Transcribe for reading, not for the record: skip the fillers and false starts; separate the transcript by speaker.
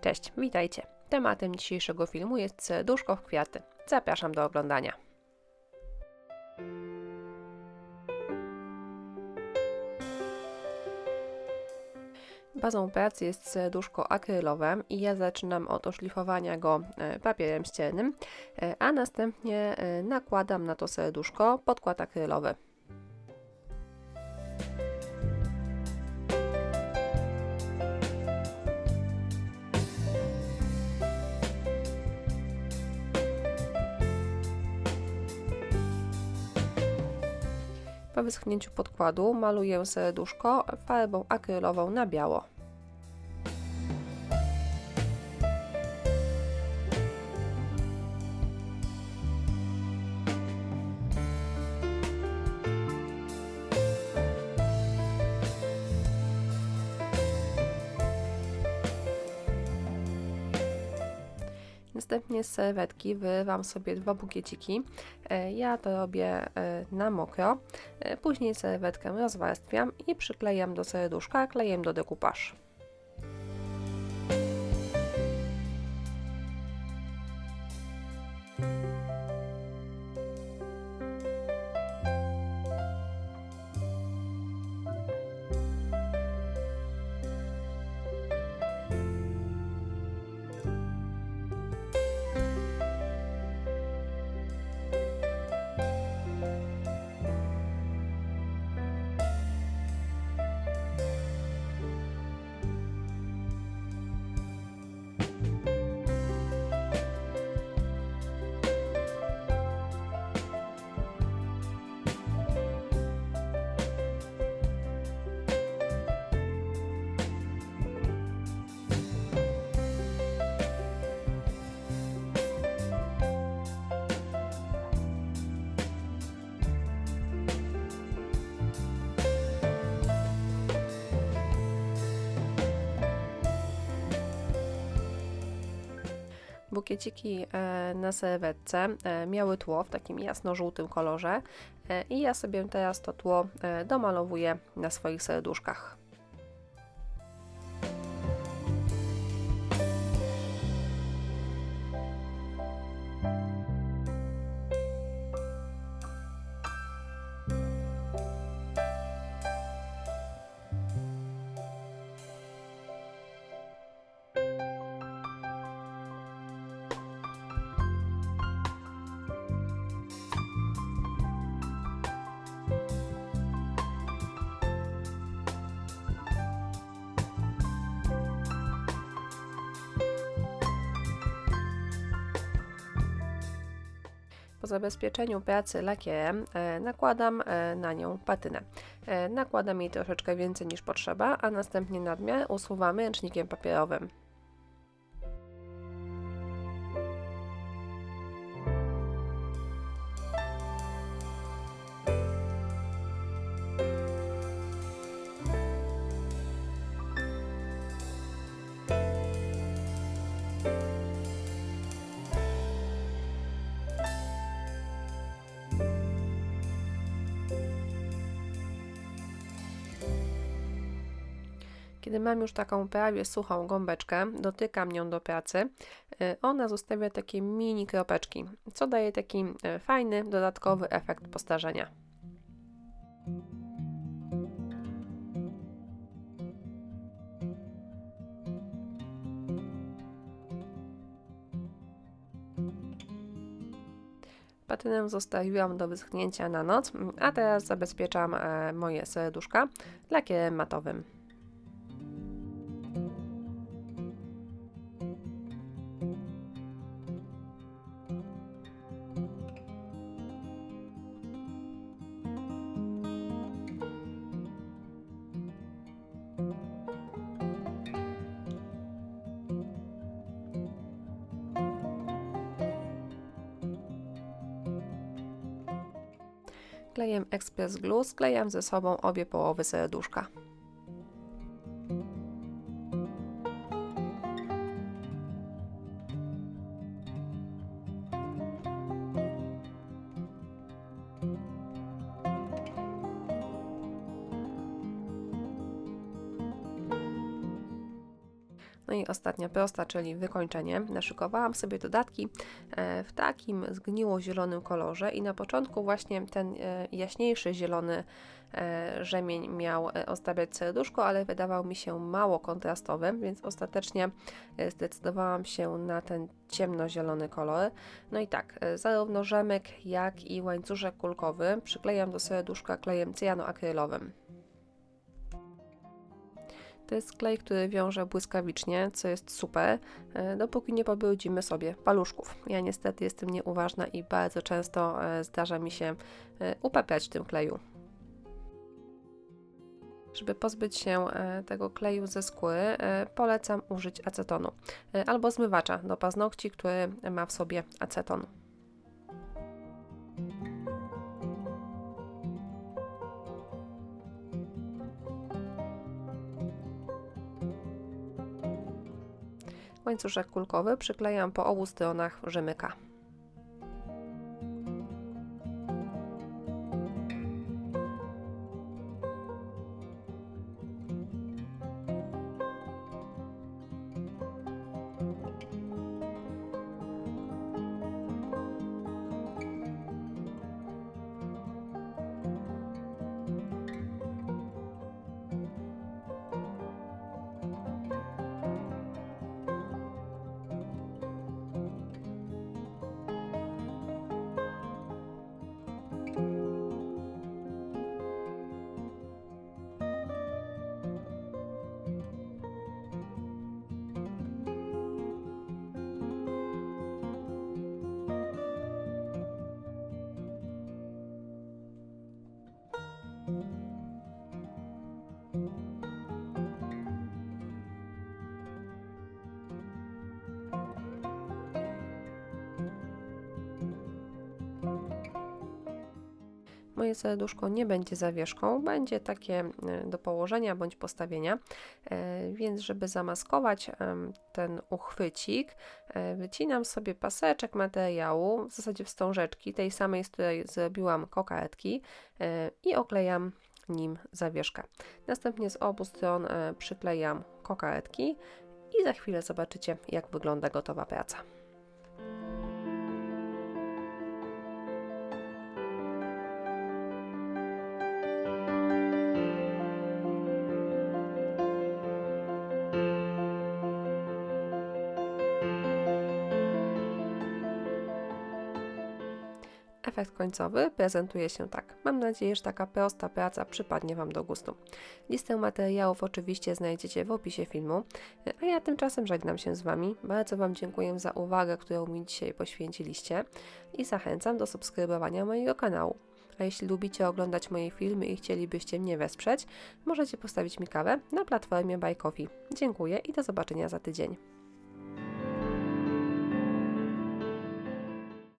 Speaker 1: Cześć, witajcie. Tematem dzisiejszego filmu jest serduszko w kwiaty. Zapraszam do oglądania. Bazą pracy jest serduszko akrylowe i ja zaczynam od oszlifowania go papierem ściernym, a następnie nakładam na to serduszko podkład akrylowy. Po wyschnięciu podkładu maluję serduszko farbą akrylową na biało. Następnie z serwetki wyrywam sobie 2 bukieciki. Ja to robię na mokro. Później serwetkę rozwarstwiam i przyklejam do serduszka klejem do decoupage. Bukieciki na serwetce miały tło w takim jasno-żółtym kolorze i ja sobie teraz to tło domalowuję na swoich serduszkach. Po zabezpieczeniu pracy lakierem nakładam na nią patynę. Nakładam jej troszeczkę więcej niż potrzeba, a następnie nadmiar usuwam ręcznikiem papierowym. Kiedy mam już taką prawie suchą gąbeczkę, dotykam nią do pracy, ona zostawia takie mini kropeczki, co daje taki fajny, dodatkowy efekt postarzenia. Patynę zostawiłam do wyschnięcia na noc, a teraz zabezpieczam moje serduszka lakierem matowym. Klejem Express Glue sklejam ze sobą obie połowy serduszka. No i ostatnia prosta, czyli wykończenie. Naszykowałam sobie dodatki w takim zgniło-zielonym kolorze i na początku właśnie ten jaśniejszy zielony rzemień miał ozdabiać serduszko, ale wydawał mi się mało kontrastowy, więc ostatecznie zdecydowałam się na ten ciemnozielony kolor. No i tak, zarówno rzemek, jak i łańcuszek kulkowy przyklejam do serduszka klejem cyjanoakrylowym. To jest klej, który wiąże błyskawicznie, co jest super, dopóki nie pobrudzimy sobie paluszków. Ja niestety jestem nieuważna i bardzo często zdarza mi się upepiać w tym kleju. Żeby pozbyć się tego kleju ze skóry, polecam użyć acetonu albo zmywacza do paznokci, który ma w sobie aceton. Łańcuszek kulkowy przyklejam po obu stronach rzemyka. Moje serduszko nie będzie zawieszką, będzie takie do położenia bądź postawienia, więc żeby zamaskować ten uchwycik, wycinam sobie paseczek materiału, w zasadzie wstążeczki, tej samej, z której zrobiłam kokardki i oklejam nim zawieszkę. Następnie z obu stron przyklejam kokardki i za chwilę zobaczycie, jak wygląda gotowa praca. Efekt końcowy prezentuje się tak. Mam nadzieję, że taka prosta praca przypadnie Wam do gustu. Listę materiałów oczywiście znajdziecie w opisie filmu, a ja tymczasem żegnam się z Wami. Bardzo Wam dziękuję za uwagę, którą mi dzisiaj poświęciliście i zachęcam do subskrybowania mojego kanału. A jeśli lubicie oglądać moje filmy i chcielibyście mnie wesprzeć, możecie postawić mi kawę na platformie Buy Coffee. Dziękuję i do zobaczenia za tydzień.